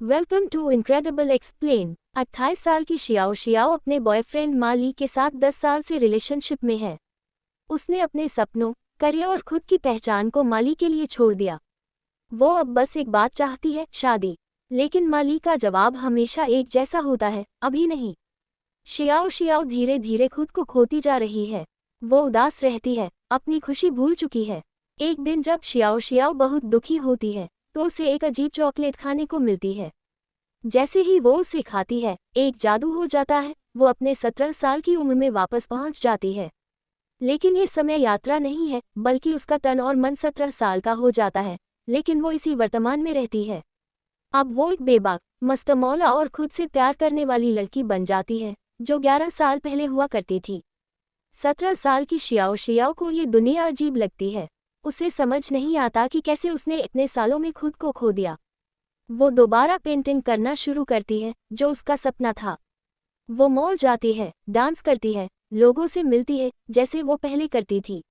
Welcome to incredible explain. 28 साल की Xiao Xiao अपने बॉयफ्रेंड माली के साथ 10 साल से रिलेशनशिप में है। उसने अपने सपनों, करियर और खुद की पहचान को माली के लिए छोड़ दिया। वो अब बस एक बात चाहती है, शादी। लेकिन माली का जवाब हमेशा एक जैसा होता है, अभी नहीं। शियाओ शियाओ धीरे धीरे खुद को खोती जा रही है। वो उदास रहती है, अपनी खुशी भूल चुकी है। एक दिन जब शियाओ शियाओ बहुत दुखी होती है तो उसे एक अजीब चॉकलेट खाने को मिलती है। जैसे ही वो उसे खाती है, एक जादू हो जाता है। वो अपने 17 साल की उम्र में वापस पहुंच जाती है। लेकिन ये समय यात्रा नहीं है, बल्कि उसका तन और मन 17 साल का हो जाता है, लेकिन वो इसी वर्तमान में रहती है। अब वो एक बेबाक, मस्तमौला और खुद से प्यार करने वाली लड़की बन जाती है, जो 11 साल पहले हुआ करती थी। 17 साल की शियाओ शियाओ को ये दुनिया अजीब लगती है। उसे समझ नहीं आता कि कैसे उसने इतने सालों में खुद को खो दिया। वो दोबारा पेंटिंग करना शुरू करती है, जो उसका सपना था। वो मॉल जाती है, डांस करती है, लोगों से मिलती है जैसे वो पहले करती थी।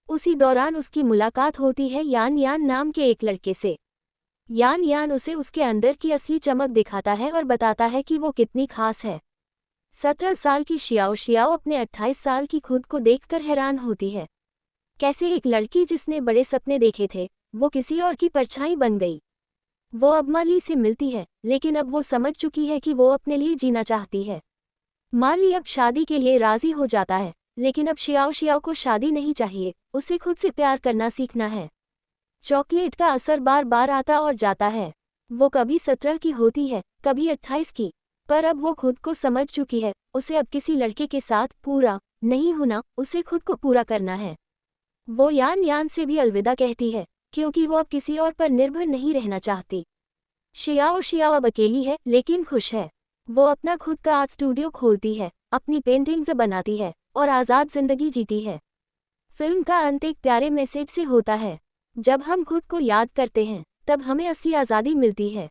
उसी दौरान उसकी मुलाकात होती है यान यान नाम के एक लड़के से। यान यान उसे उसके अंदर की असली चमक दिखाता है और बताता है कि वो कितनी खास है। 17 साल की शियाओ शियाओ अपने 28 साल की खुद को देखकर हैरान होती है। कैसे एक लड़की जिसने बड़े सपने देखे थे, वो किसी और की परछाई बन गई। वो अब माली से मिलती है, लेकिन अब वो समझ चुकी है कि वो अपने लिए जीना चाहती है। माली अब शादी के लिए राजी हो जाता है, लेकिन अब शियाओ शियाओ को शादी नहीं चाहिए, उसे खुद से प्यार करना सीखना है। चॉकलेट का असर बार बार आता और जाता है। वो कभी 17 की होती है, कभी 28 की, पर अब वो खुद को समझ चुकी है। उसे अब किसी लड़के के साथ पूरा नहीं होना, उसे खुद को पूरा करना है। वो यान यान से भी अलविदा कहती है, क्योंकि वो अब किसी और पर निर्भर नहीं रहना चाहती। शियाओ शियाओ अब अकेली है, लेकिन खुश है। वो अपना खुद का आर्ट स्टूडियो खोलती है, अपनी पेंटिंग्स बनाती है और आज़ाद जिंदगी जीती है। फिल्म का अंत एक प्यारे मैसेज से होता है। जब हम खुद को याद करते हैं, तब हमें असली आज़ादी मिलती है।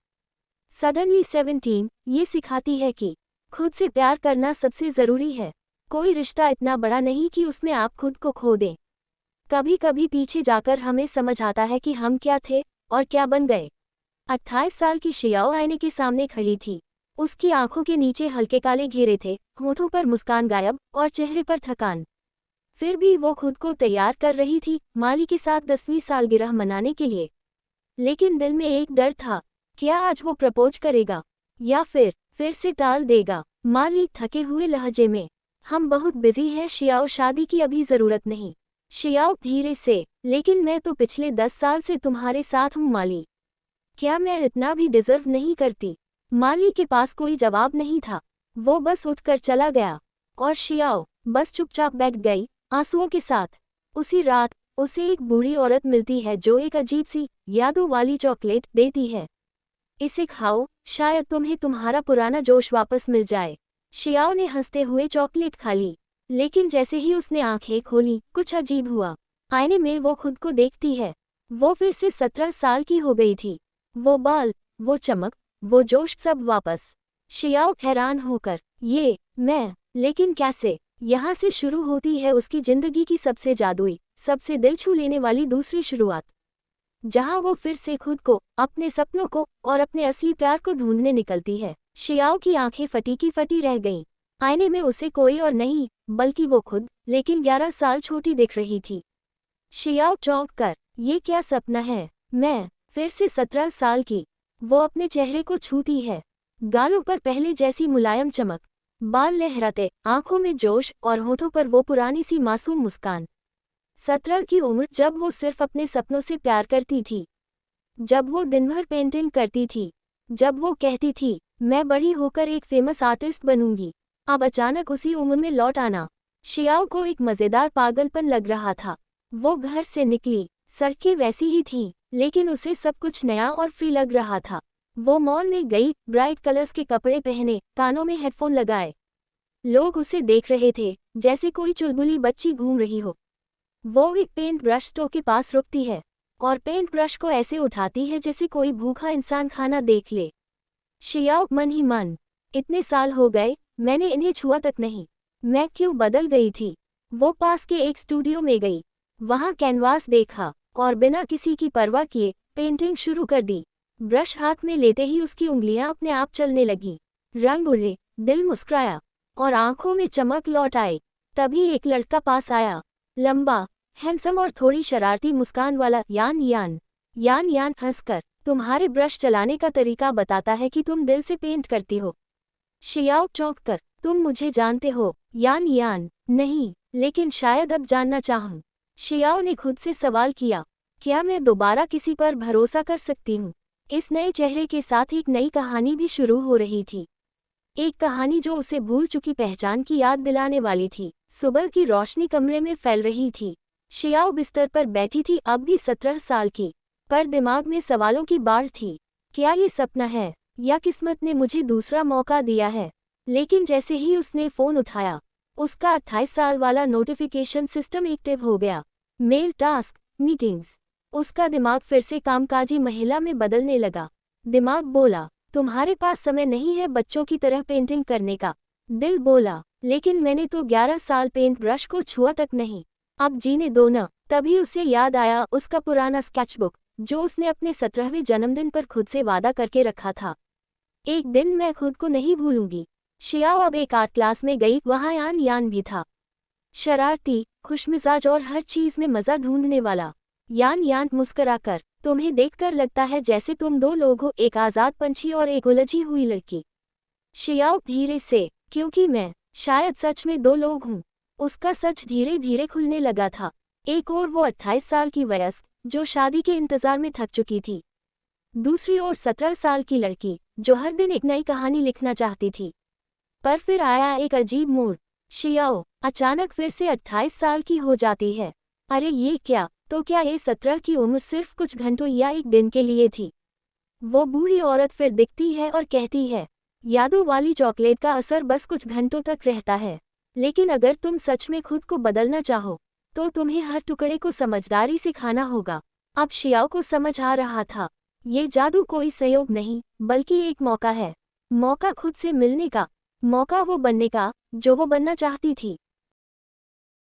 सडनली 17 ये सिखाती है कि खुद से प्यार करना सबसे ज़रूरी है। कोई रिश्ता इतना बड़ा नहीं कि उसमें आप खुद को खो दें। कभी कभी पीछे जाकर हमें समझ आता है कि हम क्या थे और क्या बन गए। 28 साल की शियाओ आईने के सामने खड़ी थी। उसकी आंखों के नीचे हल्के काले घेरे थे, होठों पर मुस्कान गायब और चेहरे पर थकान। फिर भी वो खुद को तैयार कर रही थी माली के साथ 10वीं सालगिरह मनाने के लिए। लेकिन दिल में एक डर था, क्या आज वो प्रपोज करेगा या फिर से टाल देगा। माली थके हुए लहजे में, हम बहुत बिजी हैं शियाओ, शादी की अभी ज़रूरत नहीं। शियाओ धीरे से, लेकिन मैं तो पिछले 10 साल से तुम्हारे साथ हूँ माली। क्या मैं इतना भी डिजर्व नहीं करती? माली के पास कोई जवाब नहीं था। वो बस उठकर चला गया और शियाओ बस चुपचाप बैठ गई, आंसुओं के साथ। उसी रात उसे एक बूढ़ी औरत मिलती है जो एक अजीब सी यादों वाली चॉकलेट देती है। इसे खाओ, शायद तुम्हें तुम्हारा पुराना जोश वापस मिल जाए। शियाओ ने हंसते हुए चॉकलेट खा ली, लेकिन जैसे ही उसने आंखें खोली, कुछ अजीब हुआ। आईने में वो खुद को देखती है। वो फिर से 17 साल की हो गई थी। वो बाल, वो चमक, वो जोश, सब वापस। शियाओ हैरान होकर, ये मैं, लेकिन कैसे? यहाँ से शुरू होती है उसकी जिंदगी की सबसे जादुई, सबसे दिल छू लेने वाली दूसरी शुरुआत, जहाँ वो फिर से खुद को, अपने सपनों को और अपने असली प्यार को ढूंढने निकलती है। शियाओ की आंखें फटी की फटी रह गईं। आईने में उसे कोई और नहीं, बल्कि वो खुद, लेकिन 11 साल छोटी दिख रही थी। शियाओ चौंक कर, ये क्या सपना है? मैं फिर से 17 साल की। वो अपने चेहरे को छूती है। गालों पर पहले जैसी मुलायम चमक, बाल लहराते, आंखों में जोश और होठों पर वो पुरानी सी मासूम मुस्कान। 17 की उम्र, जब वो सिर्फ अपने सपनों से प्यार करती थी, जब वो दिन भर पेंटिंग करती थी, जब वो कहती थी मैं बड़ी होकर एक फेमस आर्टिस्ट बनूंगी। अब अचानक उसी उम्र में लौट आना शियाओ को एक मजेदार पागलपन लग रहा था। वो घर से निकली, सड़कें वैसी ही थीं, लेकिन उसे सब कुछ नया और फ्री लग रहा था। वो मॉल में गई, ब्राइट कलर्स के कपड़े पहने, कानों में हेडफोन लगाए। लोग उसे देख रहे थे जैसे कोई चुलबुली बच्ची घूम रही हो। वो एक पेंट ब्रश स्टोव के पास रुकती है और पेंट ब्रश को ऐसे उठाती है जैसे कोई भूखा इंसान खाना देख ले। शियाओ मन ही मन, इतने साल हो गए, मैंने इन्हें छुआ तक नहीं। मैं क्यों बदल गई थी? वो पास के एक स्टूडियो में गई, वहाँ कैनवास देखा और बिना किसी की परवाह किए पेंटिंग शुरू कर दी। ब्रश हाथ में लेते ही उसकी उंगलियां अपने आप चलने लगीं। रंग उड़े, दिल मुस्कुराया और आंखों में चमक लौट आई। तभी एक लड़का पास आया, लंबा, हैंडसम और थोड़ी शरारती मुस्कान वाला। यान यान यान यान हंसकर, तुम्हारे ब्रश चलाने का तरीका बताता है कि तुम दिल से पेंट करती हो। शियाओ चौंक कर, तुम मुझे जानते हो? यान यान, नहीं, लेकिन शायद अब जानना चाहूं। शियाओ ने खुद से सवाल किया, क्या मैं दोबारा किसी पर भरोसा कर सकती हूँ? इस नए चेहरे के साथ एक नई कहानी भी शुरू हो रही थी। एक कहानी जो उसे भूल चुकी पहचान की याद दिलाने वाली थी। सुबह की रोशनी कमरे में फैल रही थी। शियाओ बिस्तर पर बैठी थी, अब भी 17 साल की, पर दिमाग में सवालों की बाढ़ थी। क्या ये सपना है या किस्मत ने मुझे दूसरा मौका दिया है? लेकिन जैसे ही उसने फ़ोन उठाया, उसका 28 साल वाला नोटिफिकेशन सिस्टम एक्टिव हो गया। Mail, task, meetings. उसका दिमाग फिर से कामकाजी महिला में बदलने लगा। दिमाग बोला, तुम्हारे पास समय नहीं है बच्चों की तरह पेंटिंग करने का। दिल बोला, लेकिन मैंने तो 11 साल पेंट ब्रश को छुआ तक नहीं। अब जीने दो न। तभी उसे याद आया उसका पुराना स्केचबुक, जो उसने अपने 17वें जन्मदिन पर खुद से वादा करके रखा था। एक दिन मैं खुद को नहीं भूलूंगी। शियाओ अब एक आर्ट क्लास में गई, वहाँ यान यान भी था। शरारती, खुशमिजाज और हर चीज में मजा ढूंढने वाला। यान यान मुस्कुराकर, तुम्हें देखकर लगता है जैसे तुम दो लोग हो, एक आजाद पंछी और एक उलझी हुई लड़की। शियाओ धीरे से, क्योंकि मैं शायद सच में दो लोग हूँ। उसका सच धीरे धीरे खुलने लगा था। एक और वो 28 साल की वयस्क, जो शादी के इंतजार में थक चुकी थी। दूसरी ओर 17 साल की लड़की, जो हर दिन एक नई कहानी लिखना चाहती थी। पर फिर आया एक अजीब मोड़। शियाओ अचानक फिर से 28 साल की हो जाती है। अरे ये क्या? तो क्या ये 17 की उम्र सिर्फ कुछ घंटों या एक दिन के लिए थी? वो बूढ़ी औरत फिर दिखती है और कहती है, यादों वाली चॉकलेट का असर बस कुछ घंटों तक रहता है, लेकिन अगर तुम सच में खुद को बदलना चाहो, तो तुम्हें हर टुकड़े को समझदारी से खाना होगा। अब शियाओ को समझ आ रहा था, ये जादू कोई संयोग नहीं, बल्कि एक मौका है। मौका खुद से मिलने का, मौका वो बनने का जो वो बनना चाहती थी।